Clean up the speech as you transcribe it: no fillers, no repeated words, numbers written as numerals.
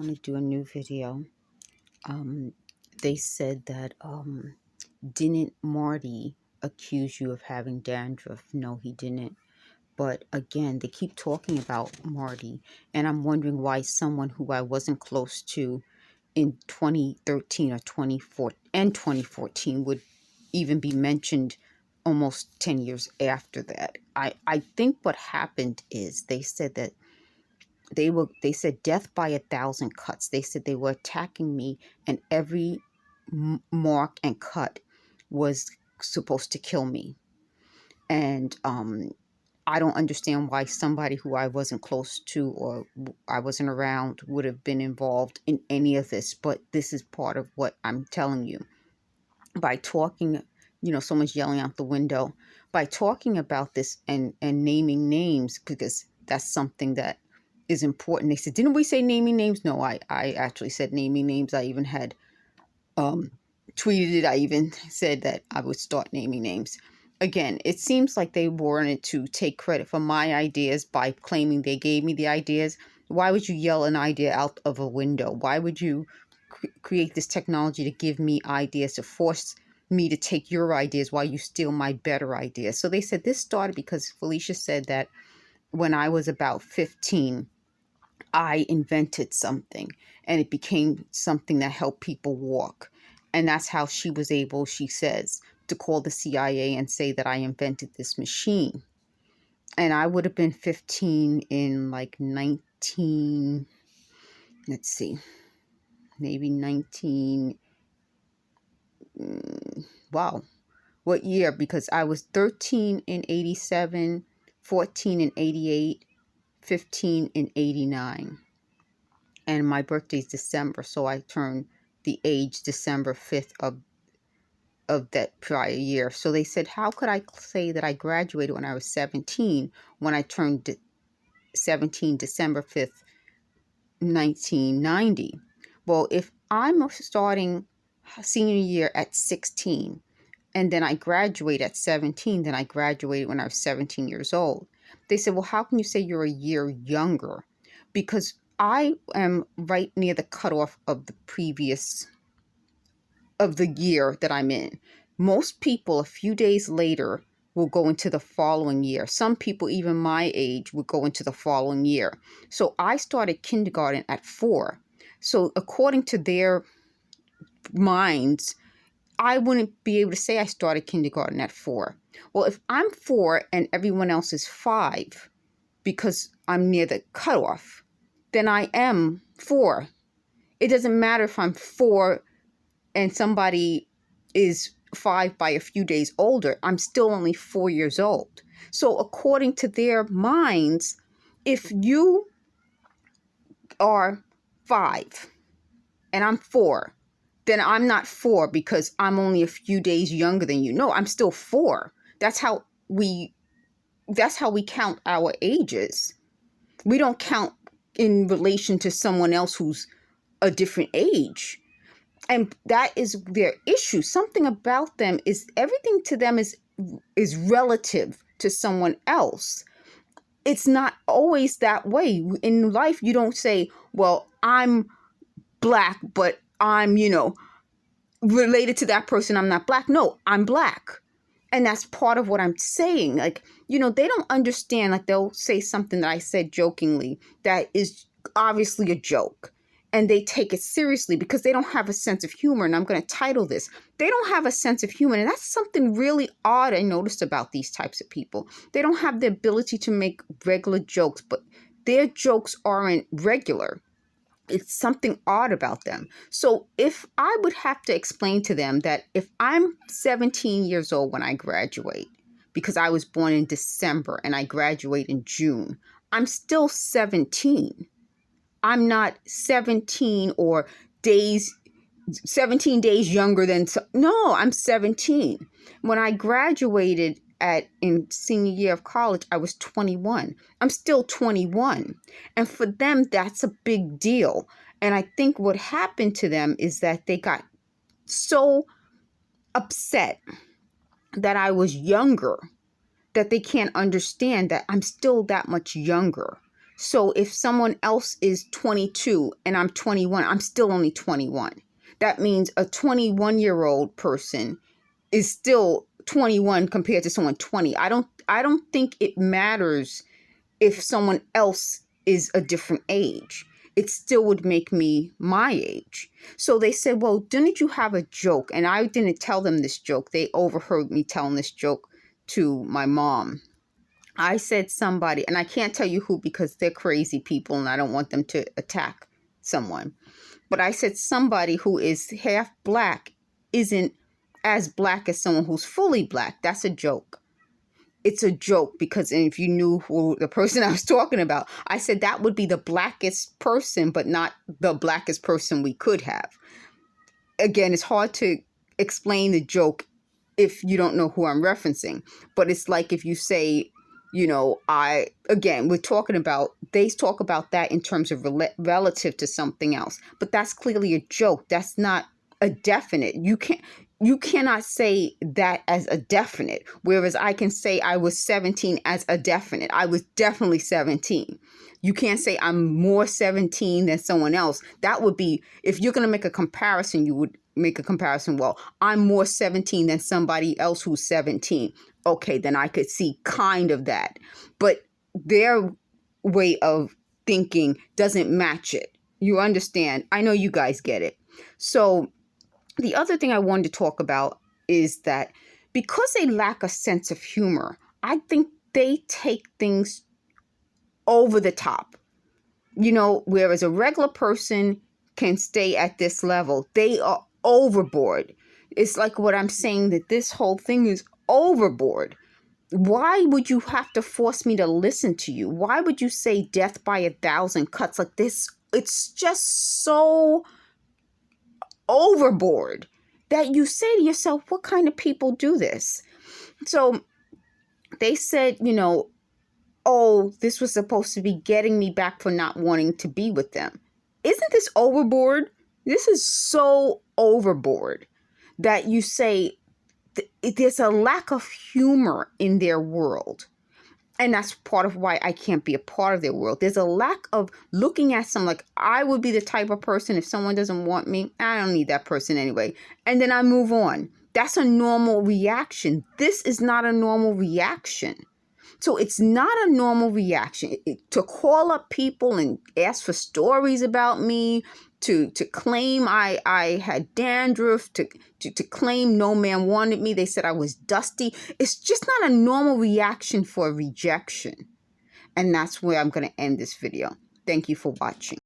want to do a new video. They said that, didn't Marty accuse you of having dandruff? No, he didn't. But again, they keep talking about Marty, and I'm wondering why someone who I wasn't close to in 2013 or 2014 would even be mentioned almost 10 years after that. I think what happened is they said that they said death by 1,000 cuts. They said they were attacking me, and every mark and cut was supposed to kill me. And I don't understand why somebody who I wasn't close to or I wasn't around would have been involved in any of this. But this is part of what I'm telling you. By talking, someone's yelling out the window. By talking about this and naming names, because that's something that is important. They said, didn't we say naming names? No, I actually said naming names. I even had tweeted it. I even said that I would start naming names. Again, it seems like they wanted to take credit for my ideas by claiming they gave me the ideas. Why would you yell an idea out of a window? Why would you create this technology to give me ideas, to force me to take your ideas while you steal my better ideas? So they said this started because Felicia said that when I was about 15, I invented something and it became something that helped people walk. And that's how she was able, she says, to call the CIA and say that I invented this machine. And I would have been 15 in like 19, let's see, maybe 19, wow, what year? Because I was 13 in 87, 14 in 88, 15 in 89. And my birthday's December, so I turned the age December 5th of that prior year. So they said, how could I say that I graduated when I was 17 when I turned 17 December 5th, 1990? Well, if I'm starting senior year at 16 and then I graduate at 17, then I graduated when I was 17 years old. They said, well, how can you say you're a year younger? Because I am right near the cutoff of the previous of the year that I'm in. Most people a few days later will go into the following year. Some people, even my age, would go into the following year. So I started kindergarten at 4. So according to their minds, I wouldn't be able to say I started kindergarten at 4. Well, if I'm 4 and everyone else is 5, because I'm near the cutoff, then I am 4. It doesn't matter if I'm 4 and somebody is 5 by a few days older. I'm still only 4 years old. So according to their minds, if you are 5 and I'm 4, then I'm not 4 because I'm only a few days younger than you. No, I'm still 4. That's how we count our ages. We don't count in relation to someone else who's a different age. And that is their issue. Something about them is everything to them is relative to someone else. It's not always that way. In life, you don't say, well, I'm black, but I'm, related to that person. I'm not black. No, I'm black. And that's part of what I'm saying. Like, they don't understand. Like, they'll say something that I said jokingly that is obviously a joke. And they take it seriously because they don't have a sense of humor. And I'm going to title this, they don't have a sense of humor. And that's something really odd I noticed about these types of people. They don't have the ability to make regular jokes, but their jokes aren't regular. It's something odd about them. So if I would have to explain to them that if I'm 17 years old when I graduate, because I was born in December and I graduate in June, I'm still 17. I'm not 17 or 17 days younger than, no, I'm 17. When I graduated in senior year of college, I was 21. I'm still 21. And for them, that's a big deal. And I think what happened to them is that they got so upset that I was younger that they can't understand that I'm still that much younger. So if someone else is 22 and I'm 21, I'm still only 21. That means a 21-year-old person is still 21 compared to someone 20. I don't think it matters if someone else is a different age. It still would make me my age. So they said, well, didn't you have a joke? And I didn't tell them this joke. They overheard me telling this joke to my mom. I said somebody, and I can't tell you who because they're crazy people and I don't want them to attack someone. But I said somebody who is half black isn't as black as someone who's fully black. That's a joke. It's a joke because if you knew who the person I was talking about, I said that would be the blackest person, but not the blackest person we could have. Again, it's hard to explain the joke if you don't know who I'm referencing. But it's like if you say, we're talking about, they talk about that in terms of relative to something else. But that's clearly a joke. That's not a definite. You cannot say that as a definite, whereas I can say I was 17 as a definite. I was definitely 17. You can't say I'm more 17 than someone else. That would be, if you're going to make a comparison, you would make a comparison. Well, I'm more 17 than somebody else who's 17. Okay, then I could see kind of that. But their way of thinking doesn't match it. You understand? I know you guys get it. So the other thing I wanted to talk about is that because they lack a sense of humor, I think they take things over the top. Whereas a regular person can stay at this level, they are overboard. It's like what I'm saying, that this whole thing is overboard. Why would you have to force me to listen to you? Why would you say death by 1,000 cuts like this? It's just so overboard that you say to yourself, what kind of people do this? So they said, oh, this was supposed to be getting me back for not wanting to be with them. Isn't this overboard? This is so overboard that you say there's a lack of humor in their world. And that's part of why I can't be a part of their world. There's a lack of looking at someone like, I would be the type of person, if someone doesn't want me, I don't need that person anyway. And then I move on. That's a normal reaction. This is not a normal reaction. So it's not a normal reaction to call up people and ask for stories about me, to claim I had dandruff, to claim no man wanted me. They said I was dusty. It's just not a normal reaction for rejection. And that's where I'm going to end this video. Thank you for watching.